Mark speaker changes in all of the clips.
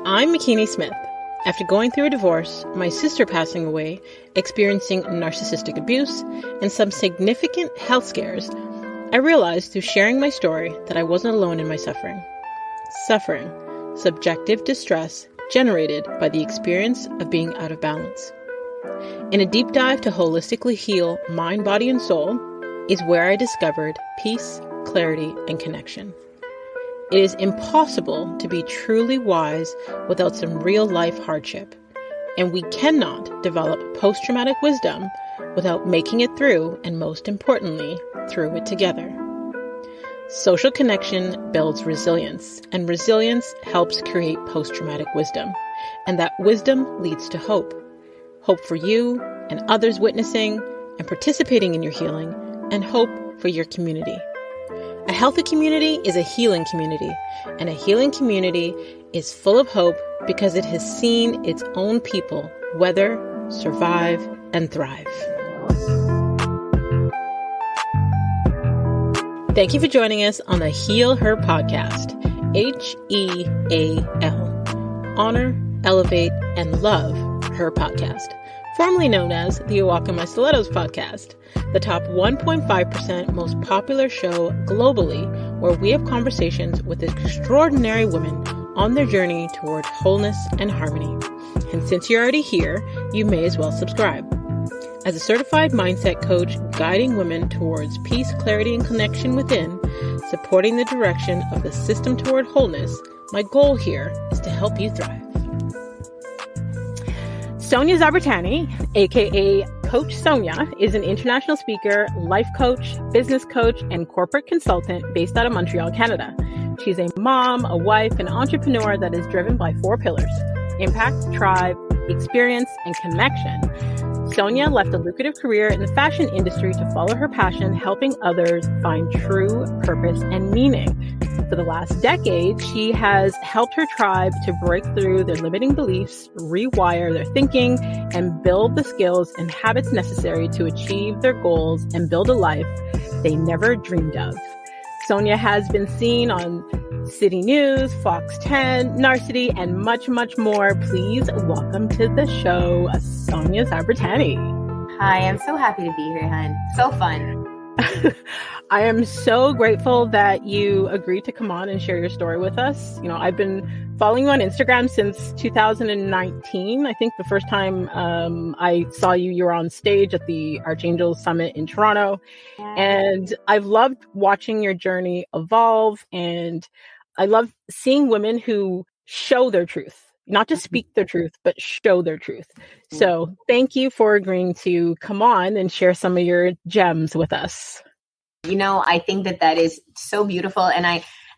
Speaker 1: I'm McKinney Smith. After going through a divorce, my sister passing away, experiencing narcissistic abuse, and some significant health scares, I realized through sharing my story that I wasn't alone in my suffering. Suffering, subjective distress generated by the experience of being out of balance. In a deep dive to holistically heal mind, body, and soul is where I discovered peace, clarity, and connection. It is impossible to be truly wise without some real-life hardship, and we cannot develop post-traumatic wisdom without making it through, and most importantly, through it together. Social connection builds resilience, and resilience helps create post-traumatic wisdom, and that wisdom leads to hope. Hope for you and others witnessing and participating in your healing, and hope for your community. A healthy community is a healing community, and a healing community is full of hope because it has seen its own people weather, survive, and thrive. Thank you for joining us on the H.E.A.L podcast, H-E-A.L. Honor, Elevate, and Love Her podcast, formerly known as the You Walk in My Stilettos podcast, the top 1.5% most popular show globally, where we have conversations with extraordinary women on their journey toward wholeness and harmony. And since you're already here, you may as well subscribe. As a certified mindset coach guiding women towards peace, clarity, and connection within, supporting the direction of the system toward wholeness, my goal here is to help you thrive. Sonia Zarbatany, aka Coach Sonia, is an international speaker, life coach, business coach, and corporate consultant based out of Montreal, Canada. She's a mom, a wife, and entrepreneur that is driven by 4 pillars: impact, tribe, experience, and connection. Sonia left a lucrative career in the fashion industry to follow her passion, helping others find true purpose and meaning. For the last decade, she has helped her tribe to break through their limiting beliefs, rewire their thinking, and build the skills and habits necessary to achieve their goals and build a life they never dreamed of. Sonia has been seen on City News, Fox 10, Narcity, and much, much more. Please welcome to the show, Sonia Zarbatany.
Speaker 2: Hi, I'm so happy to be here, hon. So fun.
Speaker 1: I am so grateful that you agreed to come on and share your story with us. You know, I've been following you on Instagram since 2019. I think the first time I saw you, you were on stage at the Archangel Summit in Toronto. Yeah. And I've loved watching your journey evolve. And I love seeing women who show their truth, not just speak their truth, but show their truth. So thank you for agreeing to come on and share some of your gems with us.
Speaker 2: You know, I think that is so beautiful. And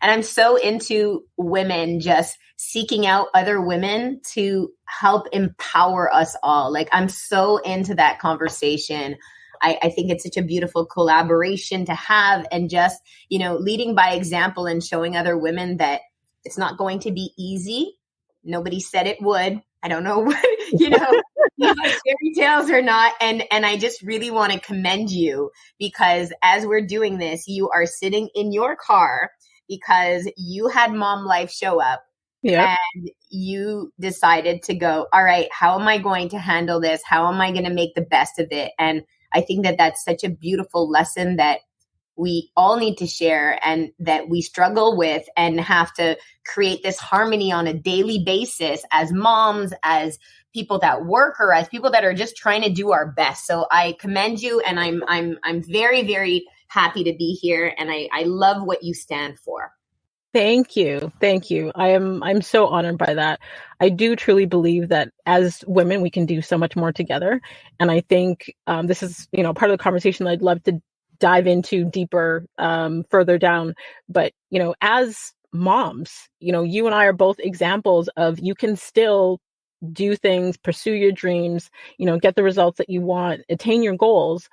Speaker 2: I'm so into women just seeking out other women to help empower us all. Like, I'm so into that conversation. I think it's such a beautiful collaboration to have, and just, you know, leading by example and showing other women that it's not going to be easy. Nobody said it would. I don't know what, fairy tales or not. And I just really want to commend you, because as we're doing this, you are sitting in your car because you had Mom Life show up. Yeah. And you decided to go, all right, how am I going to handle this? How am I going to make the best of it? And I think that that's such a beautiful lesson that we all need to share, and that we struggle with and have to create this harmony on a daily basis as moms, as people that work, or as people that are just trying to do our best. So I commend you, and I'm very, very happy to be here, and I love what you stand for.
Speaker 1: Thank you. Thank you. I'm so honored by that. I do truly believe that as women, we can do so much more together. And I think this is, part of the conversation that I'd love to dive into deeper further down. But, as moms, you and I are both examples of you can still do things, pursue your dreams, get the results that you want, attain your goals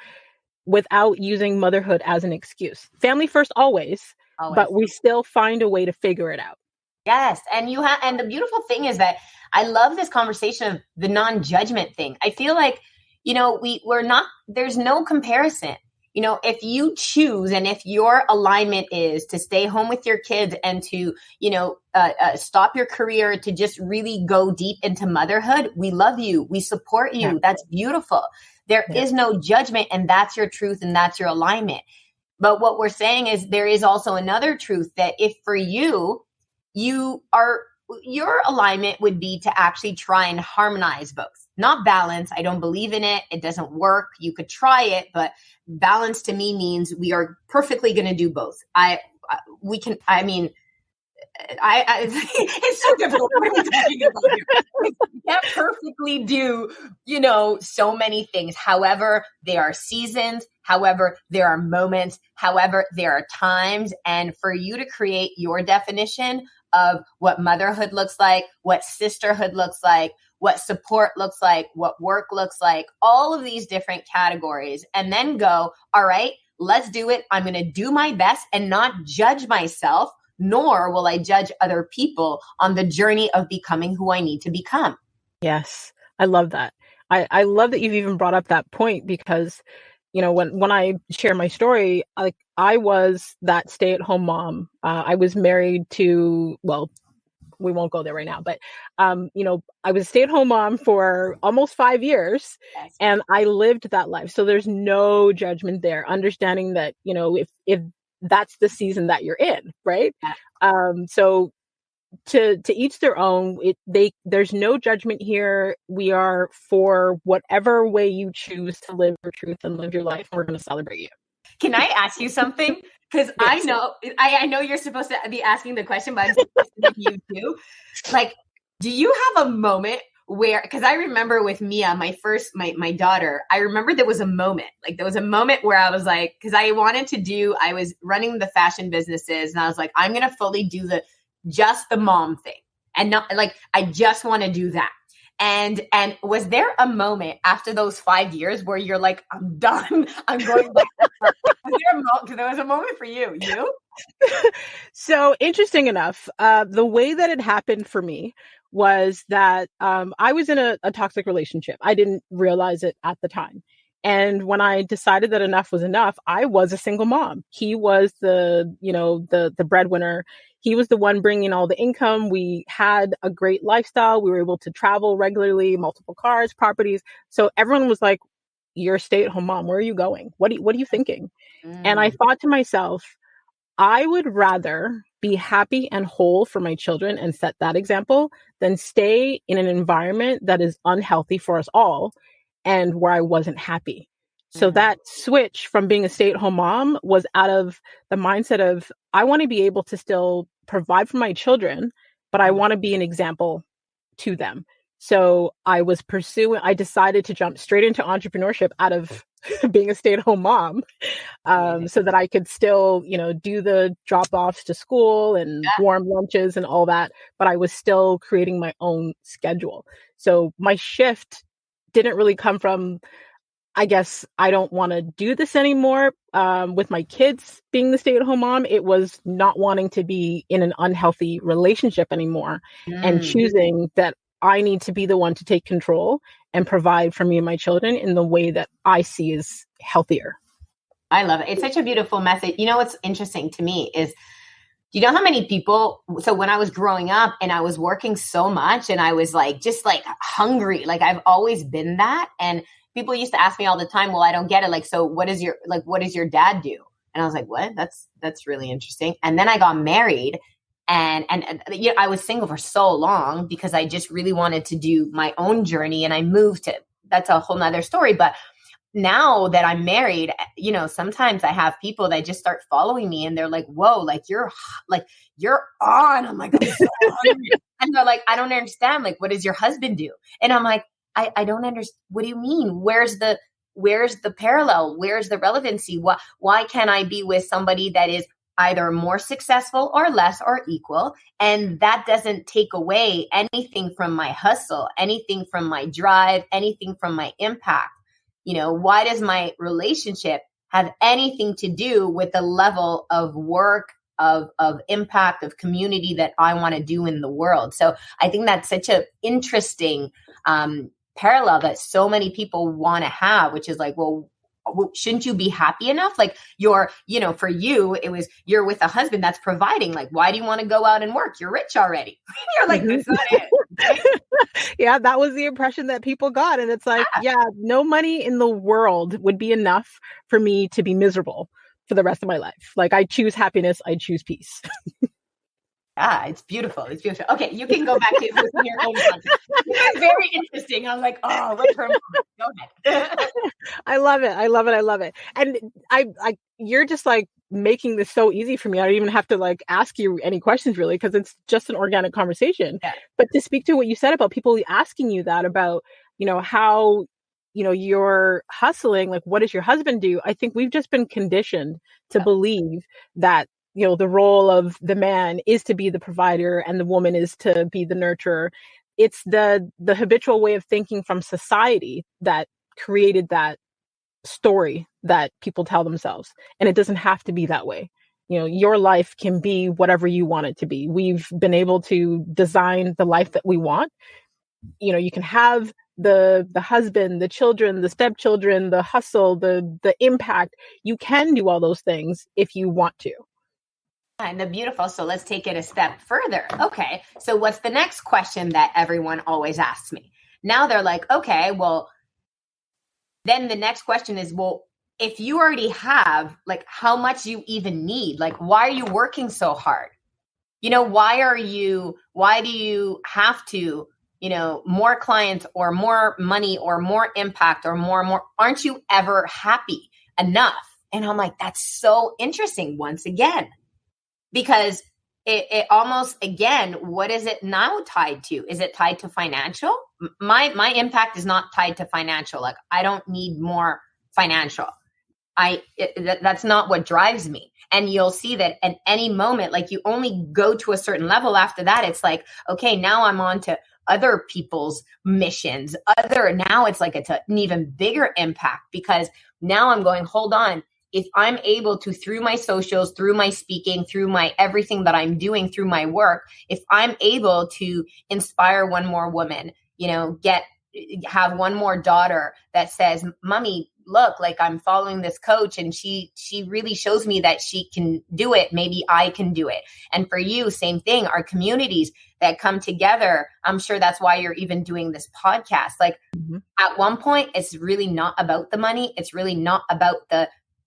Speaker 1: without using motherhood as an excuse. Family first, always. But we still find a way to figure it out.
Speaker 2: Yes. And and the beautiful thing is that I love this conversation of the non-judgment thing. I feel like, we're not, there's no comparison. if you choose and if your alignment is to stay home with your kids and to, stop your career to just really go deep into motherhood, we love you. We support you. Yeah. That's beautiful. There is no judgment, and that's your truth and that's your alignment. But what we're saying is there is also another truth that if for you, your alignment would be to actually try and harmonize both, not balance. I don't believe in it. It doesn't work. You could try it, but balance to me means we are perfectly going to do both. It's so difficult. What are we talking about here? You can't perfectly do, so many things. However, there are seasons. However, there are moments. However, there are times. And for you to create your definition of what motherhood looks like, what sisterhood looks like, what support looks like, what work looks like, all of these different categories, and then go, all right, let's do it. I'm going to do my best and not judge myself, nor will I judge other people on the journey of becoming who I need to become.
Speaker 1: Yes, I love that. I love that you've even brought up that point because, when I share my story, I was that stay-at-home mom. I was married to, well, we won't go there right now, but, I was a stay-at-home mom for almost 5 years, and I lived that life. So there's no judgment there, understanding that, if that's the season that you're in, right? Yeah. So to each their own. There's no judgment here. We are for whatever way you choose to live your truth and live your life. We're going to celebrate you.
Speaker 2: Can I ask you something? Because yes. I know you're supposed to be asking the question, but I'm supposed to you too. Like, do you have a moment where, because I remember with Mia, my daughter, I remember there was a moment where I was like, because I was running the fashion businesses and I was like, I'm going to fully do just the mom thing. And not like, I just want to do that. And was there a moment after those 5 years where you're like, I'm done. I'm going back. Because there was a moment for you.
Speaker 1: So interesting enough, the way that it happened for me was that I was in a toxic relationship. I didn't realize it at the time. And when I decided that enough was enough, I was a single mom. He was the breadwinner. He was the one bringing all the income. We had a great lifestyle. We were able to travel regularly, multiple cars, properties. So everyone was like, you're a stay-at-home mom. Where are you going? What are you thinking? And I thought to myself, I would rather be happy and whole for my children and set that example than stay in an environment that is unhealthy for us all and where I wasn't happy. So that switch from being a stay-at-home mom was out of the mindset of, I want to be able to still provide for my children, but I want to be an example to them. So I decided to jump straight into entrepreneurship out of being a stay-at-home mom, so that I could still, do the drop-offs to school and warm lunches and all that, but I was still creating my own schedule. So my shift didn't really come from, I guess, I don't want to do this anymore. With my kids being the stay-at-home mom, it was not wanting to be in an unhealthy relationship anymore and choosing that I need to be the one to take control and provide for me and my children in the way that I see is healthier.
Speaker 2: I love it. It's such a beautiful message. What's interesting to me is, you know how many people, so when I was growing up and I was working so much and I was just hungry, I've always been that. And people used to ask me all the time, well, I don't get it. So what does your dad do? And I was like, what? That's really interesting. And then I got married and I was single for so long because I just really wanted to do my own journey. And I moved that's a whole nother story. But now that I'm married, sometimes I have people that just start following me and they're like, whoa, you're on. I'm like, I'm so hungry. And they're like, I don't understand. What does your husband do? And I'm like, I don't understand. What do you mean? Where's the parallel? Where's the relevancy? Why can't I be with somebody that is either more successful or less or equal? And that doesn't take away anything from my hustle, anything from my drive, anything from my impact. Why does my relationship have anything to do with the level of work, of impact, of community that I want to do in the world? So I think that's such an interesting parallel that so many people want to have, which is well, shouldn't you be happy enough? Like for you, it was, you're with a husband that's providing. Like, why do you want to go out and work? You're rich already. You're like, that's not it. Right?
Speaker 1: Yeah, that was the impression that people got. And it's like, no money in the world would be enough for me to be miserable for the rest of my life. Like, I choose happiness. I choose peace.
Speaker 2: It's beautiful. It's beautiful. Okay, you can go back to your own content. It's very interesting. I'm like, oh, let her go ahead.
Speaker 1: I love it. I love it. I love it. And you're just like making this so easy for me. I don't even have to like ask you any questions really, because it's just an organic conversation.
Speaker 2: Yeah.
Speaker 1: But to speak to what you said about people asking you that about, how, you're hustling, like, what does your husband do? I think we've just been conditioned to believe that, the role of the man is to be the provider and the woman is to be the nurturer. It's the habitual way of thinking from society that created that story that people tell themselves. And it doesn't have to be that way. Your life can be whatever you want it to be. We've been able to design the life that we want. You can have the husband, the children, the stepchildren, the hustle, the impact. You can do all those things if you want to.
Speaker 2: And the beautiful. So let's take it a step further. Okay. So what's the next question that everyone always asks me? Now they're like, okay, well, then the next question is, well, if you already have, like, how much you even need? Like, why are you working so hard? Why do you have to, more clients or more money or more impact or more? Aren't you ever happy enough? And I'm like, that's so interesting once again. Because it almost, again, what is it now tied to? Is it tied to financial? My impact is not tied to financial. Like, I don't need more financial. That's not what drives me. And you'll see that at any moment, like, you only go to a certain level. After that, it's like, okay, now I'm on to other people's missions. Now it's like it's an even bigger impact, because now I'm going, hold on. If I'm able to, through my socials, through my speaking, through my everything that I'm doing, through my work, if I'm able to inspire one more woman, have one more daughter that says, Mommy, look, like, I'm following this coach and she really shows me that she can do it. Maybe I can do it. And for you, same thing, our communities that come together. I'm sure that's why you're even doing this podcast. Like, At one point, it's really not about the money. It's really not about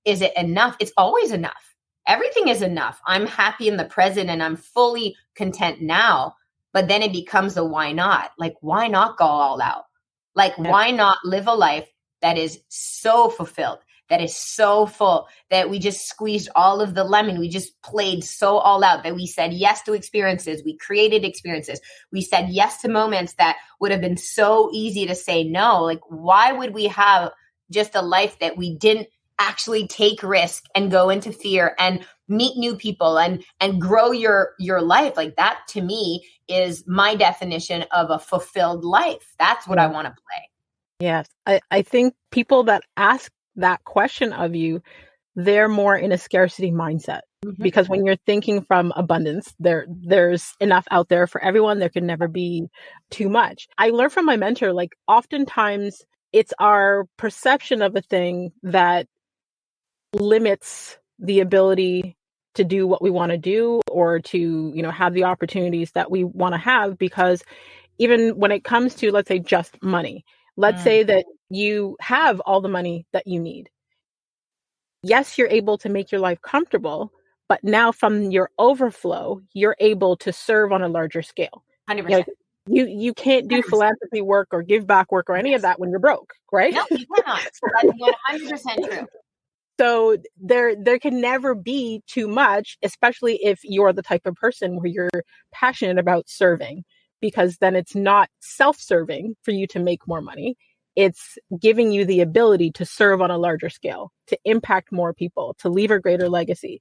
Speaker 2: is it enough? It's always enough. Everything is enough. I'm happy in the present and I'm fully content now. But then it becomes a why not? Like, why not go all out? Like, why not live a life that is so fulfilled, that is so full, that we just squeezed all of the lemon. We just played so all out that we said yes to experiences. We created experiences. We said yes to moments that would have been so easy to say no. Like, why would we have just a life that we didn't actually take risk and go into fear and meet new people and grow your life? Like, that to me is my definition of a fulfilled life. That's what I want to play.
Speaker 1: Yes. I think people that ask that question of you, they're more in a scarcity mindset, because when you're thinking from abundance, there's enough out there for everyone. There can never be too much. I learned from my mentor, like, oftentimes it's our perception of a thing that limits the ability to do what we want to do, or to, have the opportunities that we want to have. Because even when it comes to, let's say, just money, let's say that you have all the money that you need. Yes, you're able to make your life comfortable, but now from your overflow, you're able to serve on a larger scale.
Speaker 2: 100%.
Speaker 1: You can't do 100%. Philanthropy work or give back work or any of that when you're broke, right?
Speaker 2: No, you cannot. That's 100% true.
Speaker 1: So there can never be too much, especially if you're the type of person where you're passionate about serving, because then it's not self-serving for you to make more money. It's giving you the ability to serve on a larger scale, to impact more people, to leave a greater legacy.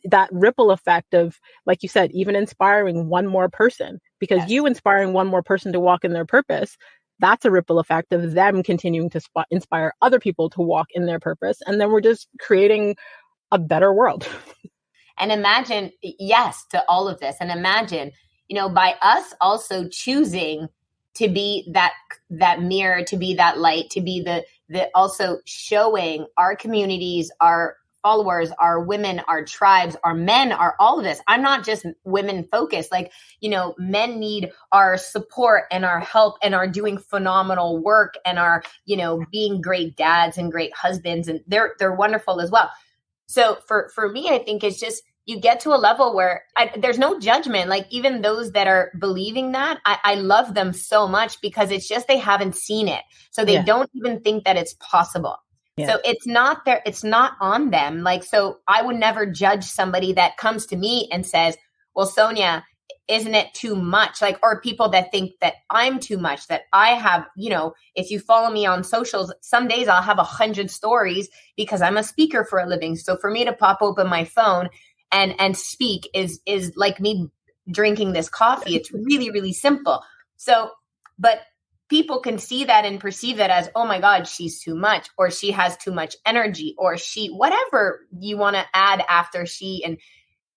Speaker 1: That ripple effect of, like you said, even inspiring one more person, because you inspiring one more person to walk in their purpose, that's a ripple effect of them continuing to inspire other people to walk in their purpose. And then we're just creating a better world.
Speaker 2: And imagine, yes, to all of this. And imagine, by us also choosing to be that mirror, to be that light, to be that also showing our communities, our followers, our women, our tribes, our men, our all of this. I'm not just women focused. Like, men need our support and our help and are doing phenomenal work and are, being great dads and great husbands. And they're wonderful as well. So for me, I think it's just, you get to a level where there's no judgment. Like even those that are believing that, I love them so much because it's just, they haven't seen it. So they don't even think that it's possible. Yeah. So it's not on them. Like, so I would never judge somebody that comes to me and says, well, Sonia, isn't it too much? Like, or people that think that I'm too much, that I have, if you follow me on socials, some days I'll have 100 stories because I'm a speaker for a living. So for me to pop open my phone and speak is like me drinking this coffee. It's really, really simple. So, but people can see that and perceive that as, oh my God, she's too much, or she has too much energy, or she, whatever you want to add after she. And,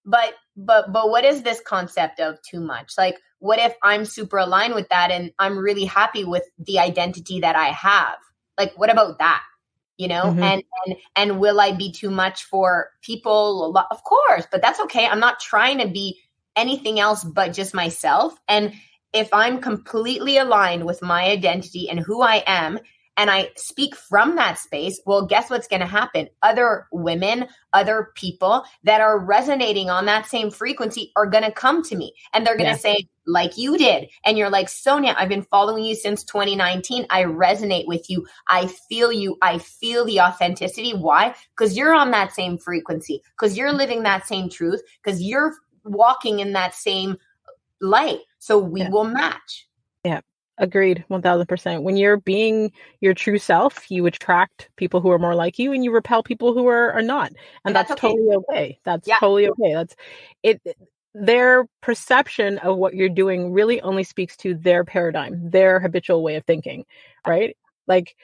Speaker 2: but what is this concept of too much? Like, what if I'm super aligned with that and I'm really happy with the identity that I have? Like, what about that? And will I be too much for people? Of course, but that's okay. I'm not trying to be anything else but just myself. And if I'm completely aligned with my identity and who I am, and I speak from that space, well, guess what's going to happen? Other women, other people that are resonating on that same frequency are going to come to me and they're going to say, like you did. And you're like, Sonia, I've been following you since 2019. I resonate with you. I feel you. I feel the authenticity. Why? Because you're on that same frequency, because you're living that same truth, because you're walking in that same light. So we will match.
Speaker 1: Yeah. Agreed. 1000%. When you're being your true self, you attract people who are more like you and you repel people who are not. And that's okay. Totally okay. That's totally okay. That's it. Their perception of what you're doing really only speaks to their paradigm, their habitual way of thinking, right? Like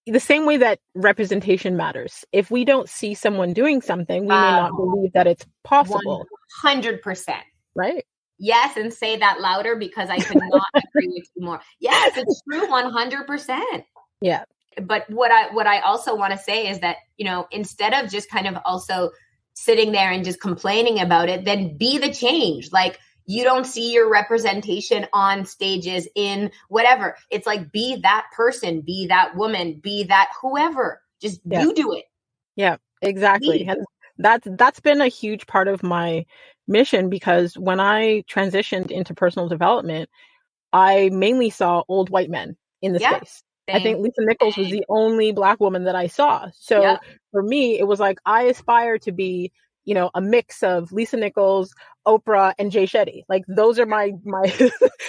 Speaker 1: the same way that representation matters. If we don't see someone doing something, we may not believe that it's possible.
Speaker 2: 100%.
Speaker 1: Right?
Speaker 2: Yes, and say that louder because I could not agree with you more. Yes, it's true, 100%.
Speaker 1: Yeah.
Speaker 2: But what I also want to say is that, instead of just kind of also sitting there and just complaining about it, then be the change. Like, you don't see your representation on stages in whatever. It's like, be that person, be that woman, be that whoever. Just you do it.
Speaker 1: Yeah, exactly. And that's been a huge part of my mission, because when I transitioned into personal development, I mainly saw old white men in the space. I think Lisa Nichols was the only Black woman that I saw. So for me, it was like, I aspire to be, a mix of Lisa Nichols, Oprah, and Jay Shetty. Like, those are my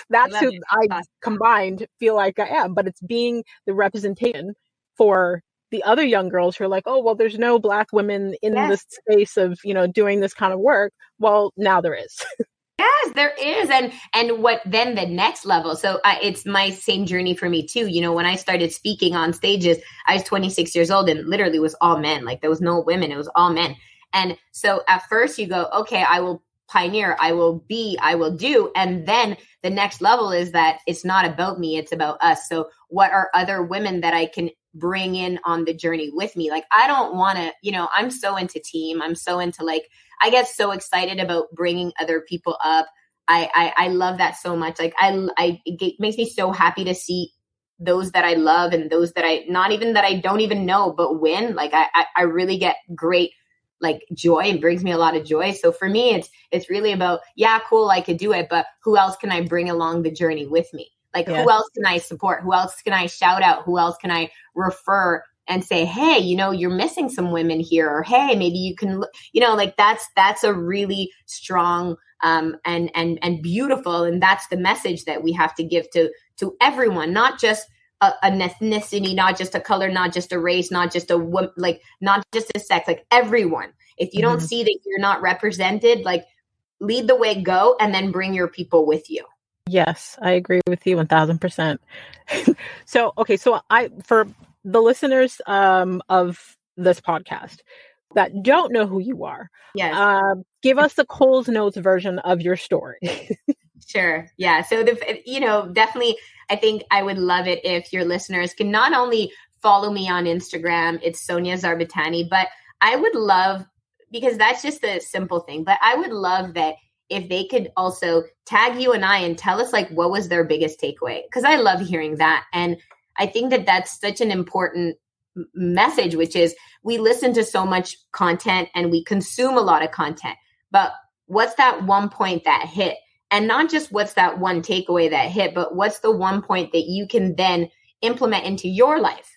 Speaker 1: that's who I combined feel like I am. But it's being the representation for the other young girls who are like, oh, well, there's no Black women in this space of, doing this kind of work. Well, now there is.
Speaker 2: Yes, there is. And what then the next level. So it's my same journey for me too. When I started speaking on stages, I was 26 years old and literally was all men. Like, there was no women. It was all men. And so at first you go, okay, I will pioneer, I will do. And then the next level is that it's not about me, it's about us. So what are other women that I can bring in on the journey with me? Like, I don't want to, I'm so into team. I'm so into, like, I get so excited about bringing other people up. I love that so much. Like, it makes me so happy to see those that I love and those that not even that I don't even know, but win. Like, I really get great, like, joy. It brings me a lot of joy. So for me, it's really about, cool, I could do it, but who else can I bring along the journey with me? Like, who else can I support? Who else can I shout out? Who else can I refer and say, hey, you're missing some women here, or hey, maybe you can, like, that's a really strong and beautiful. And that's the message that we have to give to everyone, not just an ethnicity, not just a color, not just a race, not just not just a sex, like everyone. If you don't see that you're not represented, like, lead the way, go, and then bring your people with you.
Speaker 1: Yes, I agree with you 1000%. So, okay. So for the listeners of this podcast that don't know who you are, give us the Coles Notes version of your story.
Speaker 2: Sure. Yeah. So, definitely, I think I would love it if your listeners can not only follow me on Instagram. It's Sonia Zarbatany. But I would love, because that's just a simple thing, but I would love that if they could also tag you and I and tell us like what was their biggest takeaway, because I love hearing that. And I think that that's such an important message, which is we listen to so much content and we consume a lot of content, but what's that one point that hit? And not just what's that one takeaway that hit, but what's the one point that you can then implement into your life,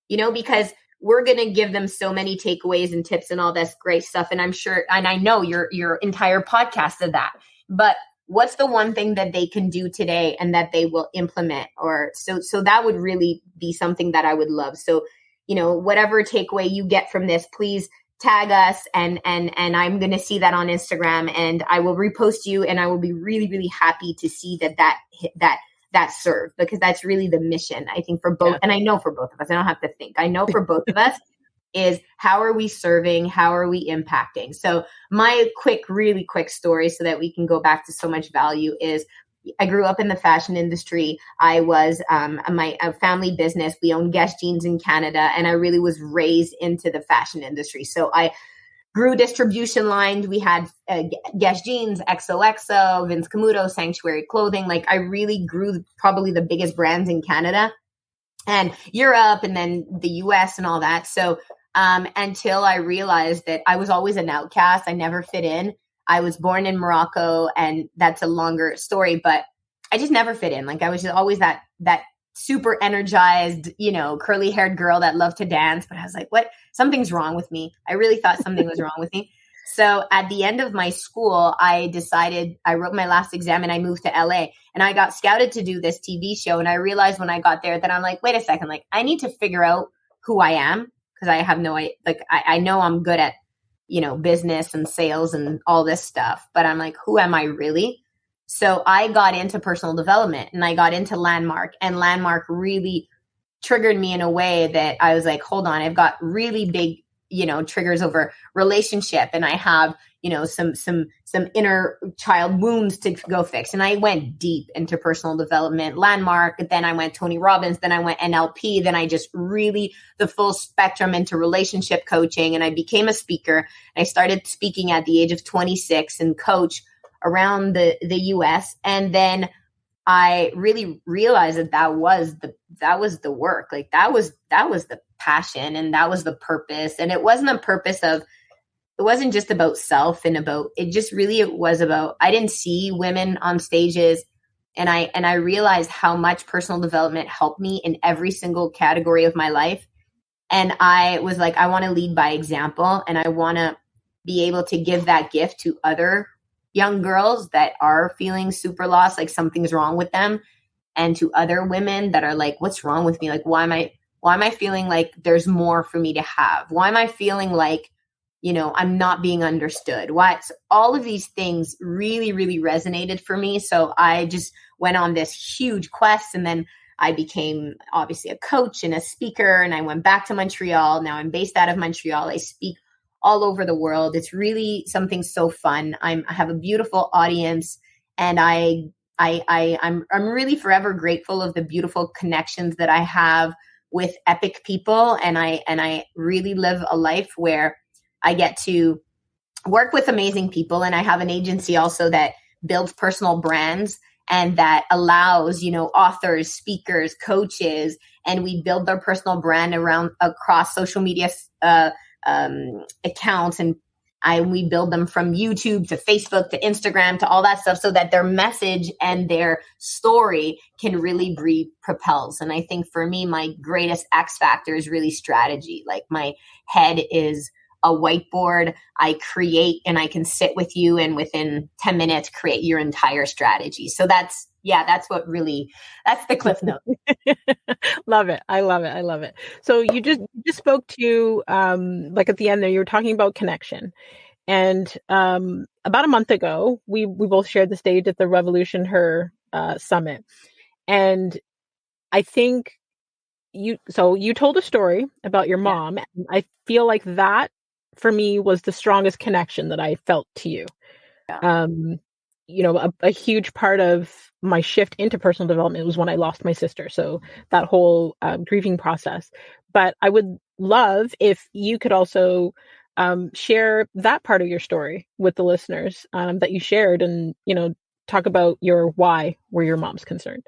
Speaker 2: because we're going to give them so many takeaways and tips and all this great stuff. And I'm sure, and I know your entire podcast of that, but what's the one thing that they can do today and that they will implement? Or so that would really be something that I would love. So, whatever takeaway you get from this, please tag us and I'm going to see that on Instagram and I will repost you, and I will be really, really happy to see that served, because that's really the mission, I think, for both. Yeah. And I know for both of us, I don't have to think. I know for both of us is how are we serving? How are we impacting? So my really quick story so that we can go back to so much value is I grew up in the fashion industry. I was a family business. We own Guess Jeans in Canada, and I really was raised into the fashion industry. So I grew distribution lines. We had Guess Jeans, XOXO, Vince Camuto, Sanctuary Clothing. Like I really grew probably the biggest brands in Canada and Europe and then the US and all that. So until I realized that I was always an outcast. I never fit in. I was born in Morocco, and that's a longer story, but I just never fit in. Like I was just always that super energized, curly haired girl that loved to dance. But I was like, what? Something's wrong with me. I really thought something was wrong with me. So at the end of my school, I wrote my last exam and I moved to LA, and I got scouted to do this TV show. And I realized when I got there that I'm like, wait a second, like I need to figure out who I am, because I have no idea. Like I know I'm good at, business and sales and all this stuff, but I'm like, who am I really? So I got into personal development and I got into Landmark, and Landmark really triggered me in a way that I was like, hold on, I've got really big, triggers over relationship, and I have, some inner child wounds to go fix. And I went deep into personal development, Landmark. Then I went Tony Robbins. Then I went NLP. Then I just really the full spectrum into relationship coaching. And I became a speaker. I started speaking at the age of 26 and coach around the US. And then I really realized that was the work. Like that was the passion, and that was the purpose. And it wasn't it wasn't just about self and it was about, I didn't see women on stages, and I realized how much personal development helped me in every single category of my life. And I was like, I want to lead by example, and I want to be able to give that gift to other young girls that are feeling super lost, like something's wrong with them, and to other women that are like, what's wrong with me? Like, why am I feeling like there's more for me to have? Why am I feeling like, I'm not being understood? Why? So all of these things really, really resonated for me. So I just went on this huge quest, and then I became obviously a coach and a speaker, and I went back to Montreal. Now I'm based out of Montreal. I speak all over the world. It's really something so fun. I have a beautiful audience, and I'm really forever grateful of the beautiful connections that I have with epic people. And I really live a life where I get to work with amazing people. And I have an agency also that builds personal brands and that allows, authors, speakers, coaches, and we build their personal brand across social media accounts, and we build them from YouTube to Facebook to Instagram to all that stuff, so that their message and their story can really be propels. And I think for me, my greatest X factor is really strategy. Like my head is a whiteboard. I create, and I can sit with you and within 10 minutes create your entire strategy. So that's the cliff note.
Speaker 1: Love it. I love it. I love it. So you just spoke to, like at the end there, you were talking about connection. And about a month ago, we both shared the stage at the Revolution Her Summit. And I think you told a story about your mom. Yeah. And I feel like that for me was the strongest connection that I felt to you. Yeah. a huge part of my shift into personal development was when I lost my sister. So that whole grieving process. But I would love if you could also share that part of your story with the listeners that you shared, and, talk about your why where your mom's concerned.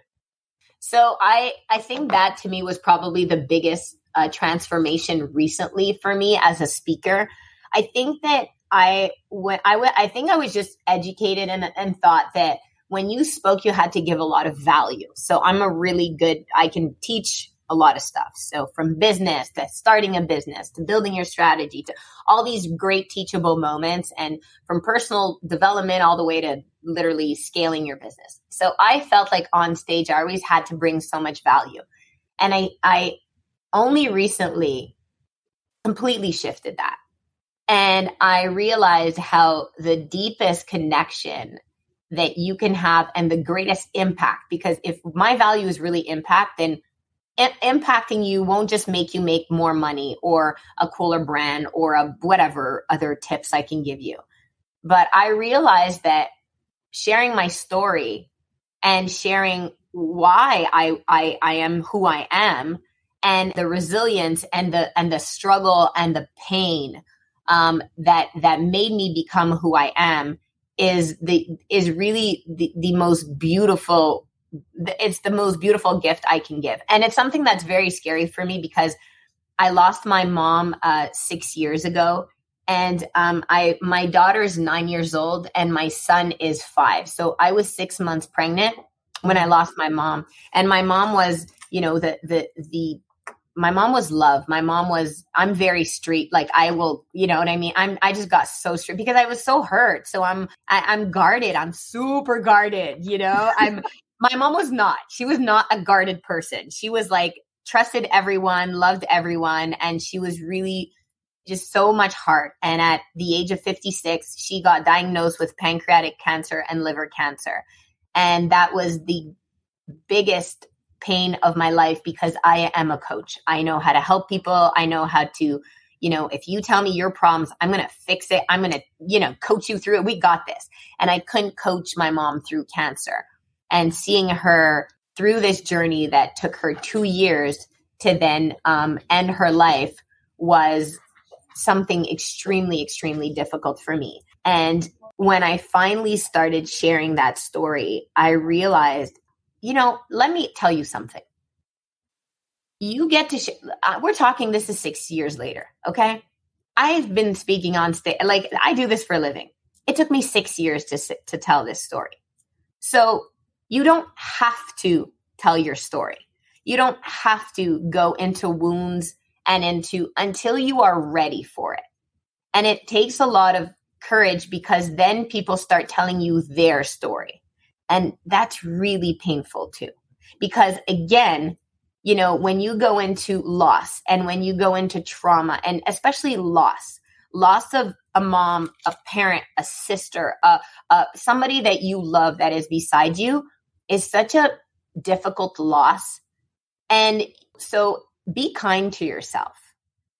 Speaker 2: So I think that to me was probably the biggest transformation recently for me as a speaker. I think that I think I was just educated and thought that when you spoke, you had to give a lot of value. So I can teach a lot of stuff. So from business to starting a business to building your strategy to all these great teachable moments, and from personal development all the way to literally scaling your business. So I felt like on stage, I always had to bring so much value. And I only recently completely shifted that. And I realized how the deepest connection that you can have and the greatest impact, because if my value is really impact, then impacting you won't just make you make more money or a cooler brand or a whatever other tips I can give you. But I realized that sharing my story and sharing why I am who I am, and the resilience and the struggle and the pain that made me become who I am is really the most beautiful. It's the most beautiful gift I can give. And it's something that's very scary for me because I lost my mom 6 years ago. And my daughter's 9 years old and my son is 5. So I was 6 months pregnant when I lost my mom. And my mom was, my mom was love. I'm very street. Like I will, you know what I mean? I just got so street because I was so hurt. So I'm guarded. I'm super guarded, my mom was not. She was not a guarded person. She was like trusted everyone, loved everyone. And she was really just so much heart. And at the age of 56, she got diagnosed with pancreatic cancer and liver cancer. And that was the biggest pain of my life because I am a coach. I know how to help people. I know how to, if you tell me your problems, I'm going to fix it. I'm going to, coach you through it. We got this. And I couldn't coach my mom through cancer. And seeing her through this journey that took her 2 years to then end her life was something extremely, extremely difficult for me. And when I finally started sharing that story, I realized, let me tell you something. You get to, we're talking, this is 6 years later, okay? I've been speaking on stage, like I do this for a living. It took me 6 years to tell this story. So you don't have to tell your story. You don't have to go into wounds and until you are ready for it. And it takes a lot of courage because then people start telling you their story. And that's really painful too. Because again, when you go into loss and when you go into trauma, and especially loss of a mom, a parent, a sister, somebody that you love that is beside you, is such a difficult loss. And so be kind to yourself.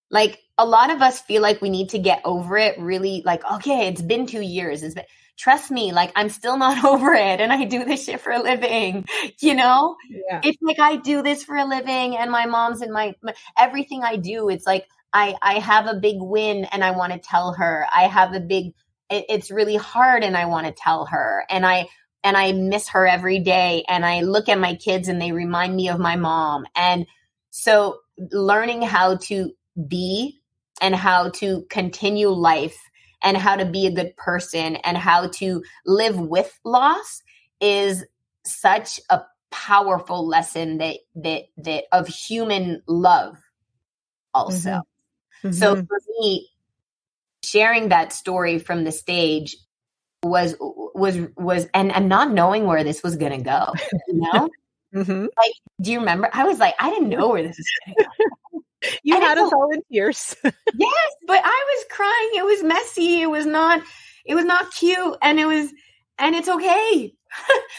Speaker 2: Like a lot of us feel like we need to get over it really, like, okay, it's been 2 years. Trust me, like I'm still not over it. And I do this shit for a living, Yeah. It's like I do this for a living and my mom's in my everything I do. It's like I have a big win and I want to tell her. I have it's really hard and I want to tell her. And I miss her every day. And I look at my kids and they remind me of my mom. And so learning how to be and how to continue life and how to be a good person and how to live with loss is such a powerful lesson that of human love also. Mm-hmm. Mm-hmm. So for me, sharing that story from the stage was and not knowing where this was going to go, Mm-hmm. Like, do you remember? I was like, I didn't know where this was going to go.
Speaker 1: You had us all in tears.
Speaker 2: Yes, but I was crying. It was messy. It was not cute. And it's okay.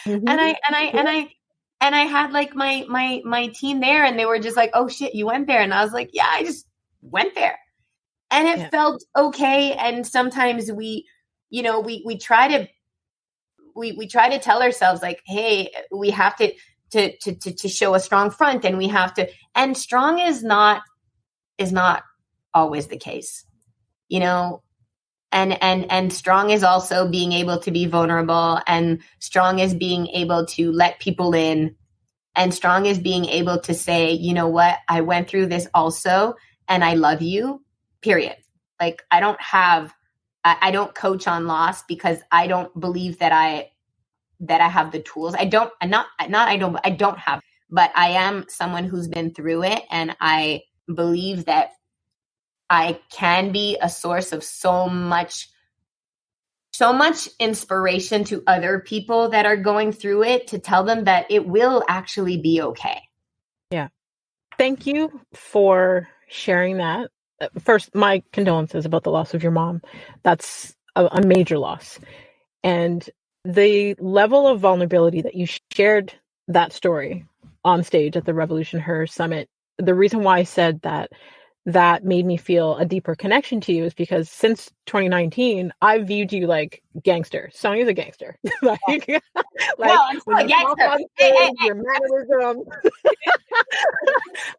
Speaker 2: Mm-hmm. And I had like my team there and they were just like, oh shit, you went there. And I was like, yeah, I just went there. And it felt okay. And sometimes we try to we try to tell ourselves like, hey, we have to show a strong front, and we have to, and strong is not always the case, you know, and strong is also being able to be vulnerable, and strong is being able to let people in, and strong is being able to say, you know what, I went through this also, and I love you, period. Like, I don't coach on loss because I don't believe that I have the tools. I don't have, but I am someone who's been through it. And I believe that I can be a source of so much inspiration to other people that are going through it, to tell them that it will actually be okay.
Speaker 1: Yeah. Thank you for sharing that. First, my condolences about the loss of your mom. That's a major loss. And the level of vulnerability that you shared that story on stage at the Revolution Her Summit, the reason why I said that made me feel a deeper connection to you is because since 2019, I've viewed you like gangster. Sonia's a gangster. like
Speaker 2: I'm still a gangster.
Speaker 1: Your mannerisms.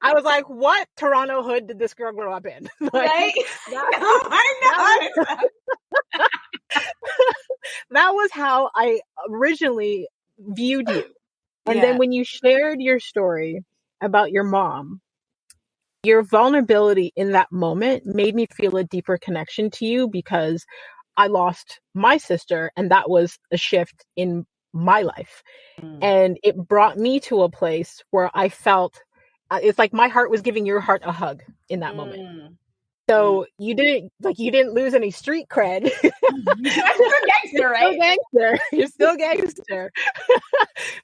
Speaker 1: I was like, what Toronto hood did this girl grow up in?
Speaker 2: Right?
Speaker 1: That was how I originally viewed you. And then when you shared your story about your mom, your vulnerability in that moment made me feel a deeper connection to you, because I lost my sister, and that was a shift in my life. And it brought me to a place where I felt it's like my heart was giving your heart a hug in that moment. So you didn't lose any street cred.
Speaker 2: You're still gangster, right?
Speaker 1: You're still gangster.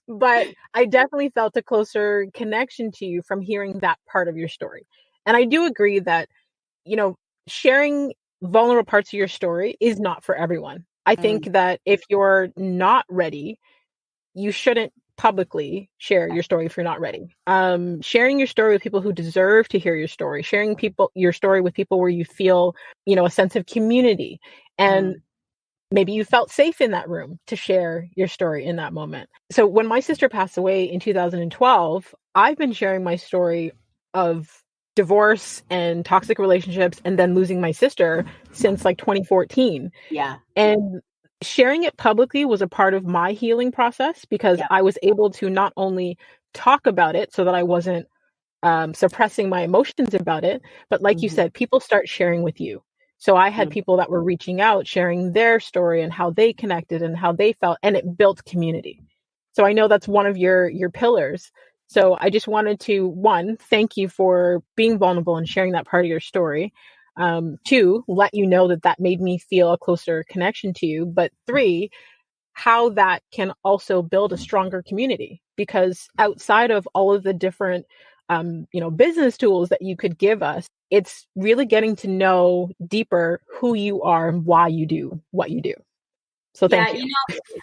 Speaker 1: But I definitely felt a closer connection to you from hearing that part of your story. And I do agree that, you know, sharing vulnerable parts of your story is not for everyone. I think that if you're not ready, you shouldn't publicly share your story if you're not ready. Sharing your story with people who deserve to hear your story, sharing your story with people where you feel, you know, a sense of community, and maybe you felt safe in that room to share your story in that moment. So when my sister passed away in 2012, I've been sharing my story of divorce and toxic relationships and then losing my sister since like 2014.
Speaker 2: Yeah.
Speaker 1: And sharing it publicly was a part of my healing process, because I was able to not only talk about it so that I wasn't suppressing my emotions about it, but like you said, people start sharing with you. So I had people that were reaching out, sharing their story and how they connected and how they felt, and it built community. So I know that's one of your pillars. So I just wanted to, one, thank you for being vulnerable and sharing that part of your story. Two, let you know that made me feel a closer connection to you. But three, how that can also build a stronger community, because outside of all of the different, business tools that you could give us, it's really getting to know deeper who you are and why you do what you do. So thank you.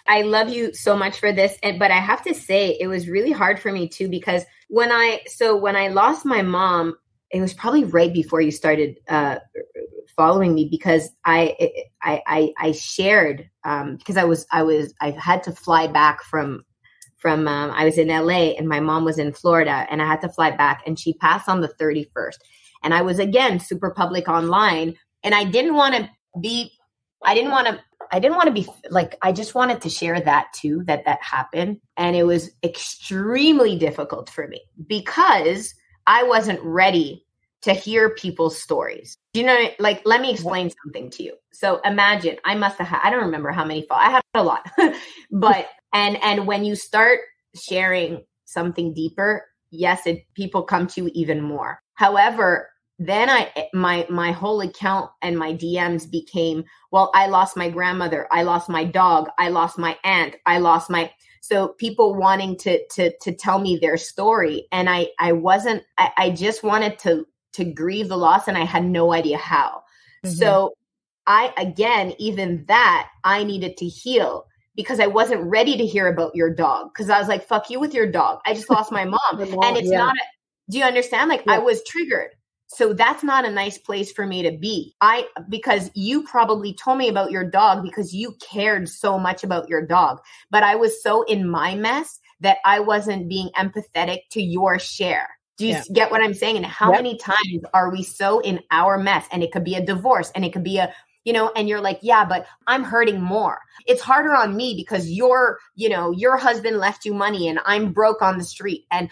Speaker 2: I love you so much for this. But I have to say, it was really hard for me too, because when I lost my mom, it was probably right before you started following me, because I shared because I had to fly back from I was in LA and my mom was in Florida, and I had to fly back, and she passed on the 31st, and I was again super public online, and I didn't want to be like, I just wanted to share that too, that happened, and it was extremely difficult for me because I wasn't ready to hear people's stories. You know, like, let me explain something to you. So imagine, I must have had, I don't remember how many I had a lot, but, and when you start sharing something deeper, yes, people come to you even more. However, then my whole account and my DMs became, well, I lost my grandmother, I lost my dog, I lost my aunt, so people wanting to tell me their story. And I just wanted to grieve the loss, and I had no idea how. So even I needed to heal, because I wasn't ready to hear about your dog. Cause I was like, fuck you with your dog. I just lost my mom. And it's not, do you understand? Like, I was triggered. So that's not a nice place for me to be. Because you probably told me about your dog because you cared so much about your dog, but I was so in my mess that I wasn't being empathetic to your share. Do you get what I'm saying? And how many times are we so in our mess? And it could be a divorce, and it could be and you're like, yeah, but I'm hurting more. It's harder on me because your husband left you money and I'm broke on the street. And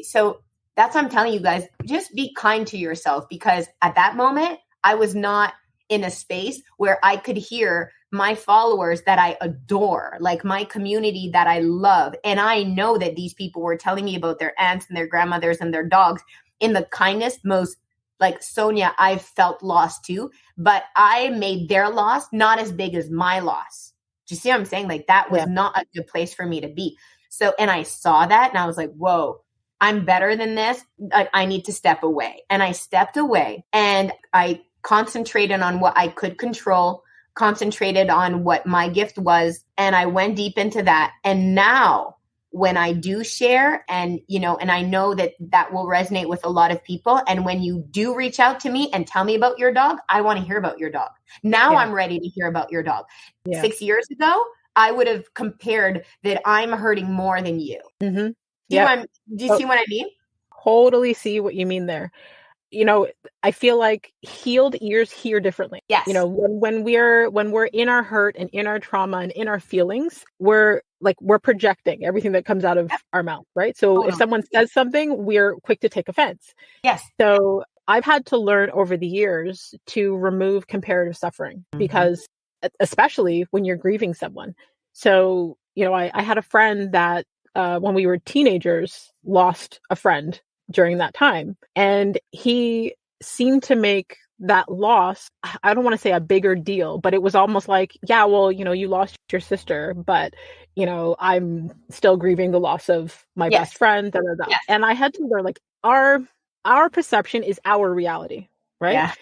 Speaker 2: so that's what I'm telling you guys, just be kind to yourself, because at that moment, I was not in a space where I could hear my followers that I adore, like my community that I love. And I know that these people were telling me about their aunts and their grandmothers and their dogs in the kindest, most, like, Sonia, I've felt lost too, but I made their loss not as big as my loss. Do you see what I'm saying? Like, that was not a good place for me to be. So, and I saw that and I was like, whoa, I'm better than this. I need to step away. And I stepped away and I concentrated on what I could control, concentrated on what my gift was. And I went deep into that. And now when I do share and I know that that will resonate with a lot of people. And when you do reach out to me and tell me about your dog, I want to hear about your dog. Now I'm ready to hear about your dog. 6 years ago, I would have compared that I'm hurting more than you.
Speaker 1: Mm-hmm.
Speaker 2: Do you see what I mean?
Speaker 1: Totally see what you mean there. I feel like healed ears hear differently.
Speaker 2: Yes.
Speaker 1: When we're in our hurt and in our trauma and in our feelings, we're projecting everything that comes out of our mouth, right? So if someone says something, we're quick to take offense.
Speaker 2: Yes.
Speaker 1: So I've had to learn over the years to remove comparative suffering, because especially when you're grieving someone. So, I had a friend that when we were teenagers, lost a friend during that time. And he seemed to make that loss, I don't want to say a bigger deal, but it was almost like, yeah, well, you lost your sister, but, I'm still grieving the loss of my best friend. Da, da, da. Yes. And I had to learn, like, our perception is our reality, right? Yeah.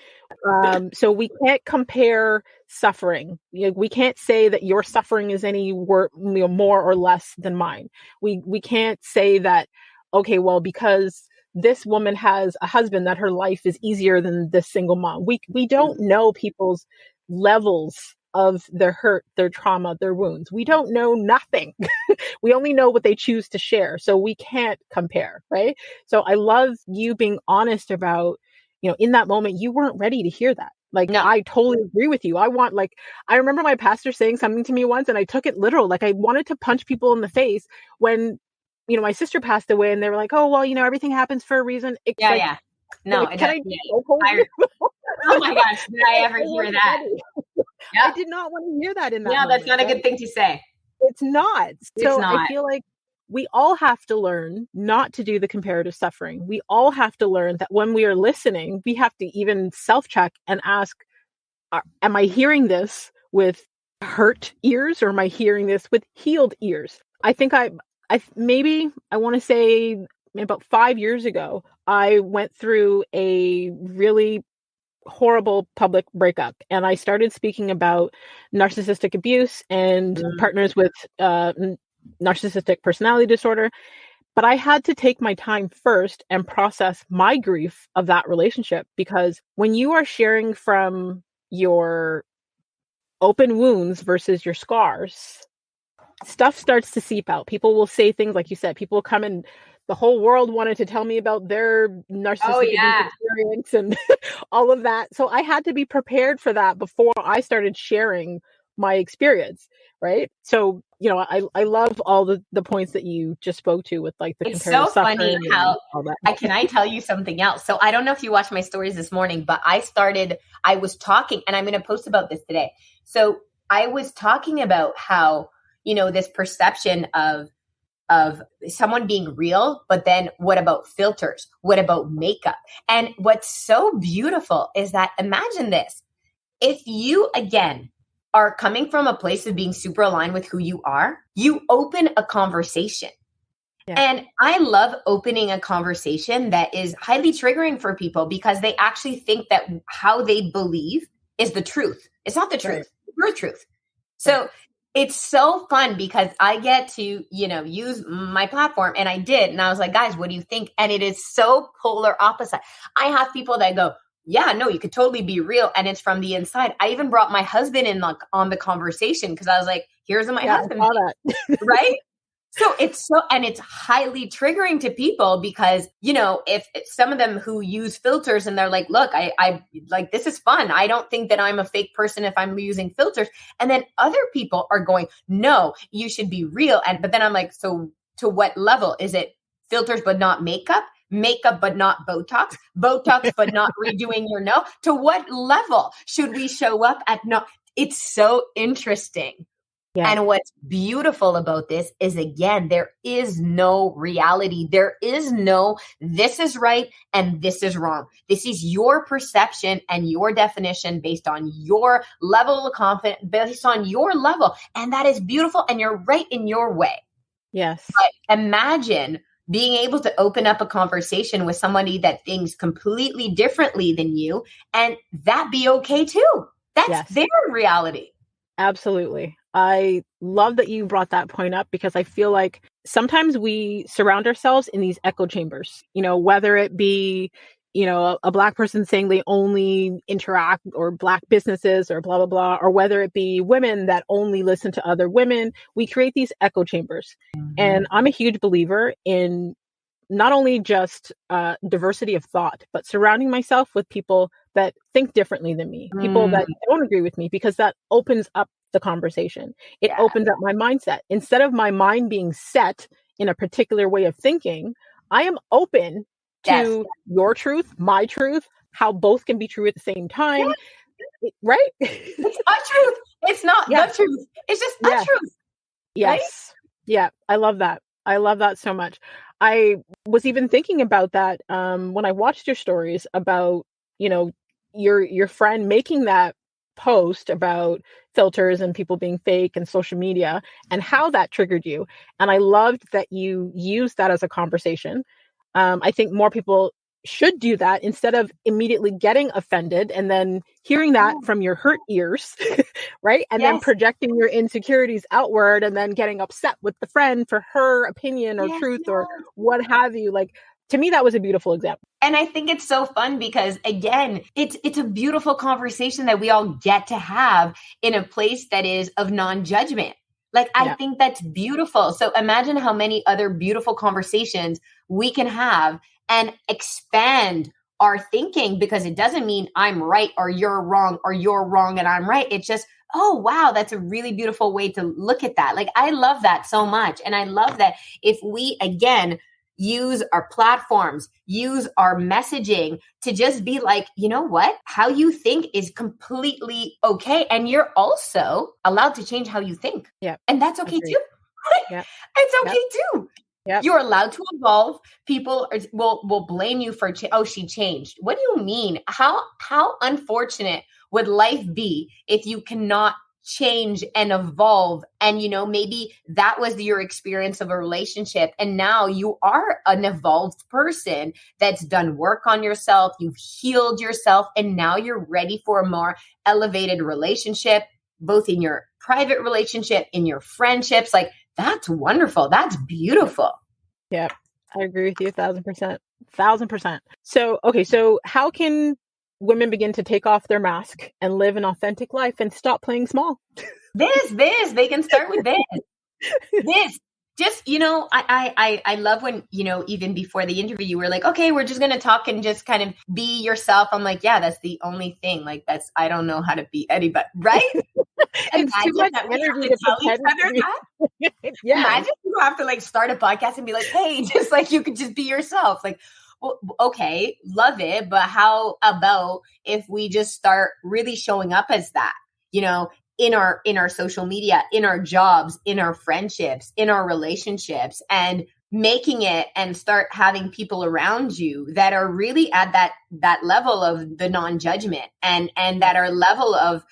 Speaker 1: So we can't compare suffering. We can't say that your suffering is any more or less than mine. We can't say that, okay, well, because this woman has a husband, that her life is easier than this single mom. We don't know people's levels of their hurt, their trauma, their wounds. We don't know nothing. We only know what they choose to share. So we can't compare, right? So I love you being honest about, in that moment, you weren't ready to hear that. Like, no. I totally agree with you. I remember my pastor saying something to me once and I took it literal. Like, I wanted to punch people in the face when, my sister passed away and they were like, oh, well, everything happens for a reason. It's No, like, can I?
Speaker 2: Oh my gosh, did I ever hear that?
Speaker 1: I did not want to hear that in that moment.
Speaker 2: That's not a good thing to say.
Speaker 1: It's not. So I feel like we all have to learn not to do the comparative suffering. We all have to learn that when we are listening, we have to even self-check and ask, am I hearing this with hurt ears, or am I hearing this with healed ears? I think I want to say about 5 years ago, I went through a really horrible public breakup, and I started speaking about narcissistic abuse and partners with narcissistic personality disorder. But I had to take my time first and process my grief of that relationship, because when you are sharing from your open wounds versus your scars, stuff starts to seep out. People will say things like you said. People will come and the whole world wanted to tell me about their narcissistic experience and all of that. So I had to be prepared for that before I started sharing my experience, right? So, I love all the points that you just spoke to with, like, the comparative suffering. It's so funny how,
Speaker 2: can I tell you something else? So I don't know if you watched my stories this morning, but I was talking, and I'm going to post about this today. So I was talking about how, this perception of someone being real, but then what about filters? What about makeup? And what's so beautiful is that, imagine this, if you, again, are coming from a place of being super aligned with who you are, you open a conversation. Yeah. And I love opening a conversation that is highly triggering for people, because they actually think that how they believe is the truth. It's not the truth. It's your truth. So it's so fun because I get to, use my platform, and I did. And I was like, guys, what do you think? And it is so polar opposite. I have people that go, yeah, no, you could totally be real. And it's from the inside. I even brought my husband in on the conversation because I was like, here's my husband.
Speaker 1: I saw that.
Speaker 2: Right? So it's highly triggering to people because, if some of them who use filters and they're like, look, I like, this is fun. I don't think that I'm a fake person if I'm using filters. And then other people are going, no, you should be real. But then I'm like, so to what level? Is it filters, but not makeup? Makeup, but not Botox? Botox, but not redoing your nose? To what level should we show up at? No, it's so interesting. Yeah. And what's beautiful about this is, again, there is no reality. There is no, this is right and this is wrong. This is your perception and your definition based on your level of confidence, based on your level. And that is beautiful. And you're right in your way.
Speaker 1: Yes.
Speaker 2: But imagine being able to open up a conversation with somebody that thinks completely differently than you, and that be okay too. That's their reality.
Speaker 1: Absolutely. I love that you brought that point up because I feel like sometimes we surround ourselves in these echo chambers, whether it be, a Black person saying they only interact, or Black businesses, or blah, blah, blah, or whether it be women that only listen to other women. We create these echo chambers. Mm-hmm. And I'm a huge believer in not only just diversity of thought, but surrounding myself with people that think differently than me, people that don't agree with me, because that opens up the conversation. It opens up my mindset. Instead of my mind being set in a particular way of thinking, I am open to your truth, my truth, how both can be true at the same time. Yes. Right?
Speaker 2: It's a truth. It's not the truth. It's just a truth.
Speaker 1: Yes. Right? Yeah. I love that. I love that so much. I was even thinking about that when I watched your stories about, your friend making that post about filters and people being fake and social media and how that triggered you. And I loved that you used that as a conversation. I think more people should do that instead of immediately getting offended and then hearing that from your hurt ears, right? And then projecting your insecurities outward and then getting upset with the friend for her opinion or truth or what have you. Like, to me, that was a beautiful example.
Speaker 2: And I think it's so fun because, again, it's a beautiful conversation that we all get to have in a place that is of non-judgment. Like, I think that's beautiful. So imagine how many other beautiful conversations we can have and expand our thinking, because it doesn't mean I'm right or you're wrong and I'm right. It's just, oh, wow, that's a really beautiful way to look at that. Like, I love that so much. And I love that if we, again, use our platforms, use our messaging to just be like, you know what? How you think is completely okay. And you're also allowed to change how you think.
Speaker 1: Yeah.
Speaker 2: And that's okay too. Yeah. It's okay too. Yep. You're allowed to evolve. People will blame you for, she changed. What do you mean? How unfortunate would life be if you cannot change and evolve? And, maybe that was your experience of a relationship. And now you are an evolved person that's done work on yourself. You've healed yourself. And now you're ready for a more elevated relationship, both in your private relationship, in your friendships. Like, that's wonderful. That's beautiful.
Speaker 1: Yeah, I agree with you 1,000%. 1,000%. So, okay. So how can women begin to take off their mask and live an authentic life and stop playing small?
Speaker 2: They can start with this. Just, I love when, even before the interview, you were like, okay, we're just going to talk and just kind of be yourself. I'm like, yeah, that's the only thing. Like, I don't know how to be anybody, right?
Speaker 1: It's too much energy to tell each other that.
Speaker 2: Yeah. Imagine you have to like start a podcast and be like, hey, just like you could just be yourself. Like, well, okay, love it. But how about if we just start really showing up as that, in our social media, in our jobs, in our friendships, in our relationships, and making it and start having people around you that are really at that level of the non-judgment and that are level of,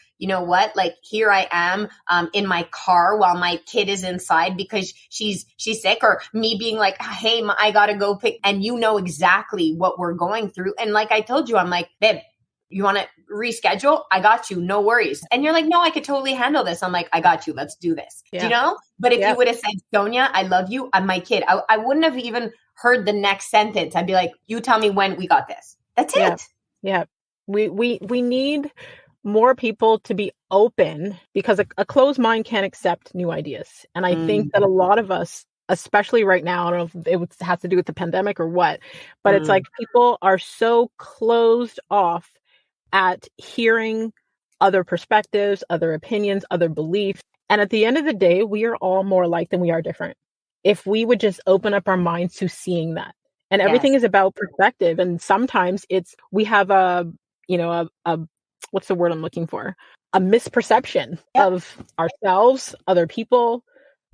Speaker 2: like, here I am in my car while my kid is inside because she's sick, or me being like, hey, I got to go pick, and exactly what we're going through. And like I told you, I'm like, babe, You want to reschedule? I got you. No worries. And you're like, no, I could totally handle this. I'm like, I got you. Let's do this.
Speaker 1: Yeah.
Speaker 2: Do you know? But if you would have said, Sonia, I love you. I'm my kid. I wouldn't have even heard the next sentence. I'd be like, you tell me when we got this. That's it.
Speaker 1: Yeah. We need more people to be open, because a closed mind can't accept new ideas. And I think that a lot of us, especially right now, I don't know if it has to do with the pandemic or what, but it's like people are so closed off at hearing other perspectives, other opinions, other beliefs. And at the end of the day, we are all more alike than we are different. If we would just open up our minds to seeing that. And everything is about perspective. And sometimes we have a what's the word I'm looking for? A misperception of ourselves, other people.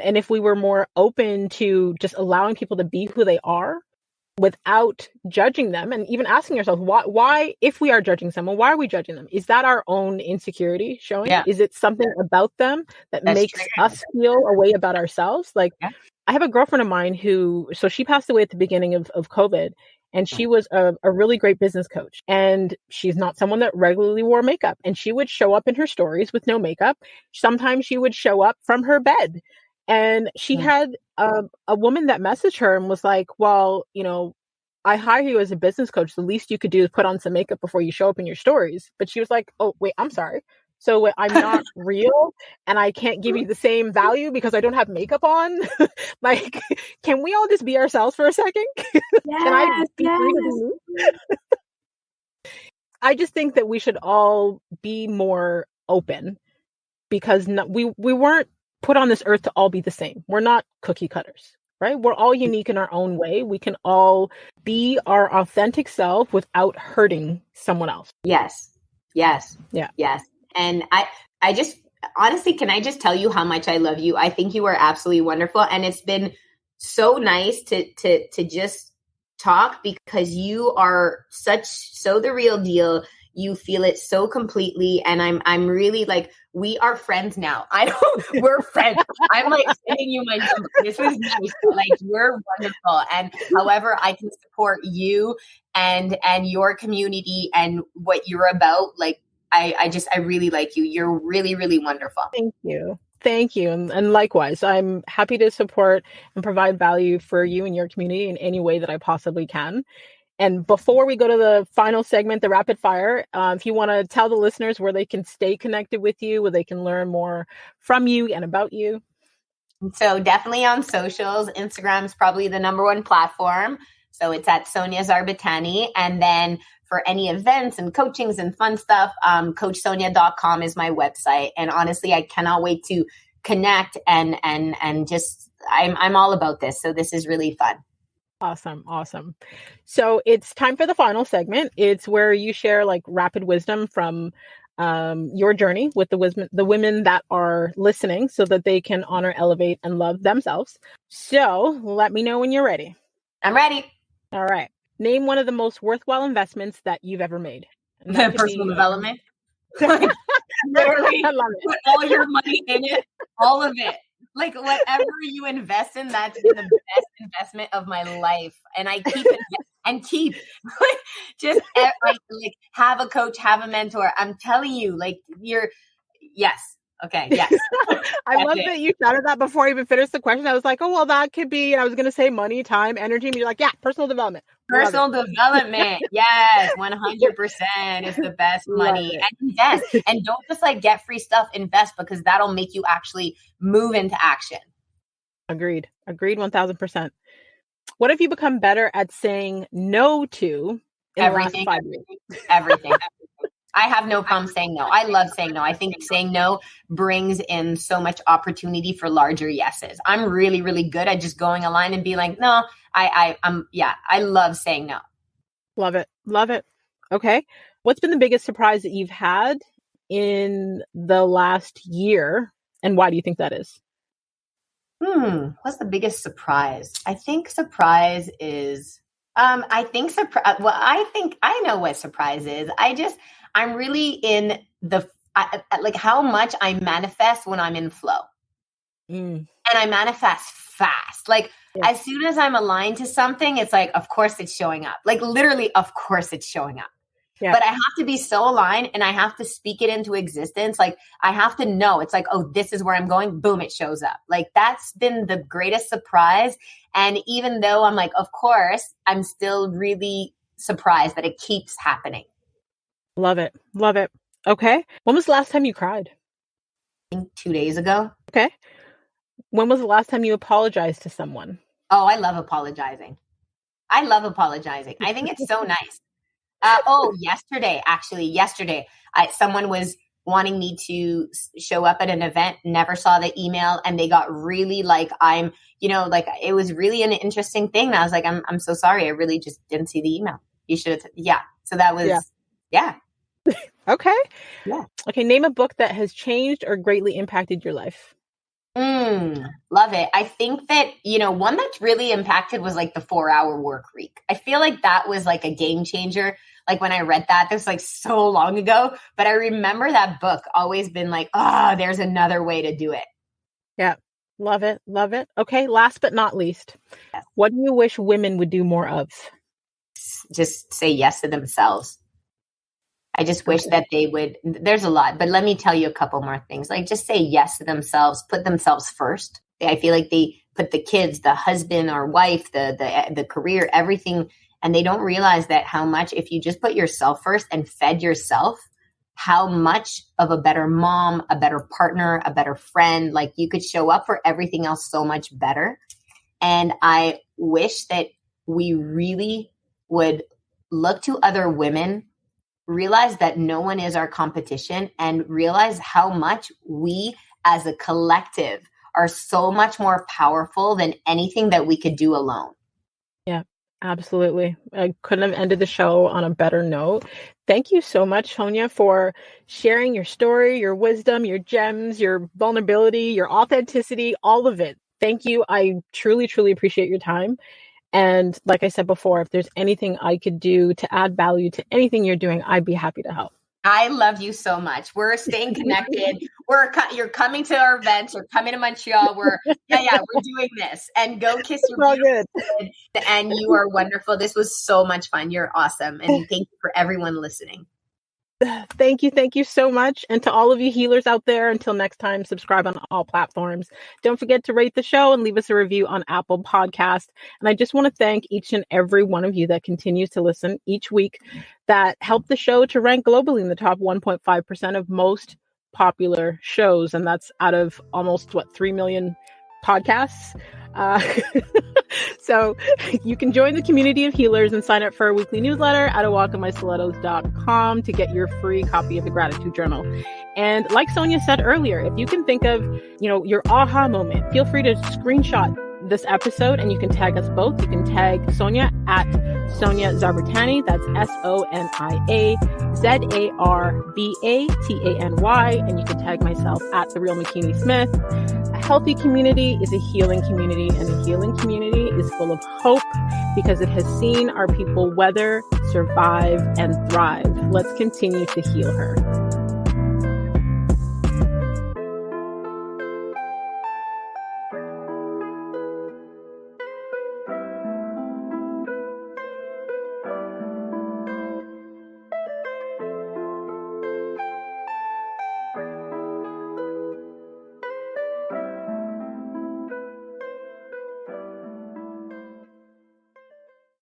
Speaker 1: And if we were more open to just allowing people to be who they are without judging them, and even asking yourself, why, if we are judging someone, why are we judging them? Is that our own insecurity showing? Yeah. Is it something about them that makes us feel a way about ourselves? Like, I have a girlfriend of mine so she passed away at the beginning of COVID. And she was a really great business coach. And she's not someone that regularly wore makeup. And she would show up in her stories with no makeup. Sometimes she would show up from her bed. And she had a woman that messaged her and was like, well, I hire you as a business coach. The least you could do is put on some makeup before you show up in your stories. But she was like, oh, wait, I'm sorry. So I'm not real and I can't give you the same value because I don't have makeup on. Like, can we all just be ourselves for a second? Can I be free to be me? I just think that we should all be more open, because we weren't put on this earth to all be the same. We're not cookie cutters, right? We're all unique in our own way. We can all be our authentic self without hurting someone else.
Speaker 2: Yes. Yes.
Speaker 1: Yeah.
Speaker 2: Yes. And I just, honestly, can I just tell you how much I love you? I think you are absolutely wonderful. And it's been so nice to just talk, because you are so the real deal. You feel it so completely. And I'm really like, we are friends now. We're friends. I'm like sending you my number. This was nice. Like, you're wonderful. And however I can support you and your community and what you're about, like, I really like you. You're really, really wonderful.
Speaker 1: Thank you. Thank you. And likewise, I'm happy to support and provide value for you and your community in any way that I possibly can. And before we go to the final segment, the rapid fire, if you want to tell the listeners where they can stay connected with you, where they can learn more from you and about you.
Speaker 2: So definitely on socials. Instagram is probably the number one platform. So it's at Sonia Zarbatany. And then for any events and coachings and fun stuff, coachsonia.com is my website. And honestly, I cannot wait to connect and just, I'm all about this. So this is really fun.
Speaker 1: Awesome. So it's time for the final segment. It's where you share like rapid wisdom from your journey with the women that are listening, so that they can honor, elevate, and love themselves. So let me know when you're ready.
Speaker 2: I'm ready.
Speaker 1: All right. Name one of the most worthwhile investments that you've ever made.
Speaker 2: Personal development. Literally, put all your money in it, all of it. Like, whatever you invest in, that's the best investment of my life. And I keep just like have a coach, have a mentor. I'm telling you, like, yes. Okay. Yes.
Speaker 1: I love that you shouted that before I even finished the question. I was like, oh, well, that could be, and I was going to say money, time, energy. And you're like, yeah, personal development.
Speaker 2: Personal development. Yes. 100% is the best money. And invest. And don't just like get free stuff, invest, because that'll make you actually move into action.
Speaker 1: Agreed. 1000%. What have you become better at saying no to in
Speaker 2: everything,
Speaker 1: the last 5 years?
Speaker 2: Everything. I have no problem saying no. I love saying no. I think saying no brings in so much opportunity for larger yeses. I'm really, really good at just going a line and be like, no, I love saying no.
Speaker 1: Love it. Okay. What's been the biggest surprise that you've had in the last year, and why do you think that is?
Speaker 2: What's the biggest surprise? I think surprise is, I think I know what surprise is. I'm really in like how much I manifest when I'm in flow. And I manifest fast. Like, as soon as I'm aligned to something, it's like, of course it's showing up. Like, literally, of course it's showing up.
Speaker 1: Yeah.
Speaker 2: But I have to be so aligned and I have to speak it into existence. Like I have to know it's like, oh, this is where I'm going. Boom, it shows up. Like that's been the greatest surprise. And even though I'm like, of course, I'm still really surprised that it keeps happening.
Speaker 1: Love it. Love it. Okay. When was the last time you cried?
Speaker 2: I think 2 days ago.
Speaker 1: Okay. When was the last time you apologized to someone?
Speaker 2: Oh, I love apologizing. I think it's so nice. Yesterday, someone was wanting me to show up at an event, never saw the email, and they got really like, it was really an interesting thing. And I was like, I'm so sorry. I really just didn't see the email. You should have. Yeah. So that was, yeah.
Speaker 1: Okay.
Speaker 2: Yeah.
Speaker 1: Okay. Name a book that has changed or greatly impacted your life.
Speaker 2: Love it. I think that, one that's really impacted was like the 4-Hour Work Week. I feel like that was like a game changer. Like when I read that was like so long ago, but I remember that book always been like, there's another way to do it.
Speaker 1: Yeah. Love it. Love it. Okay. Last but not least,
Speaker 2: yes.
Speaker 1: What do you wish women would do more of?
Speaker 2: Just say yes to themselves. I just wish that they would, there's a lot, but let me tell you a couple more things. Like just say yes to themselves, put themselves first. I feel like they put the kids, the husband or wife, the career, everything. And they don't realize that how much, if you just put yourself first and fed yourself, how much of a better mom, a better partner, a better friend, like you could show up for everything else so much better. And I wish that we really would look to other women, realize that no one is our competition, and realize how much we as a collective are so much more powerful than anything that we could do alone.
Speaker 1: Yeah, absolutely. I couldn't have ended the show on a better note. Thank you so much, Sonia, for sharing your story, your wisdom, your gems, your vulnerability, your authenticity, all of it. Thank you. I truly, truly appreciate your time. And like I said before, if there's anything I could do to add value to anything you're doing, I'd be happy to help.
Speaker 2: I love you so much. We're staying connected. You're coming to our events. You're coming to Montreal. We're doing this. And go kiss your
Speaker 1: good.
Speaker 2: Kid. And you are wonderful. This was so much fun. You're awesome. And thank you for everyone listening.
Speaker 1: Thank you so much. And to all of you healers out there, until next time, subscribe on all platforms. Don't forget to rate the show and leave us a review on Apple Podcast. And I just want to thank each and every one of you that continues to listen each week, that help the show to rank globally in the top 1.5% of most popular shows. And that's out of almost 3 million podcasts. So you can join the community of healers and sign up for a weekly newsletter at awalkinmystilettos.com to get your free copy of the gratitude journal. And like Sonia said earlier, if you can think of, your aha moment, feel free to screenshot this episode and you can tag us both. You can tag Sonia at Sonia Zarbatany. That's SONIA ZARBATANY. And you can tag myself at The Real McKinney Smith. A healthy community is a healing community, and a healing community is full of hope because it has seen our people weather, survive, and thrive. Let's continue to heal her.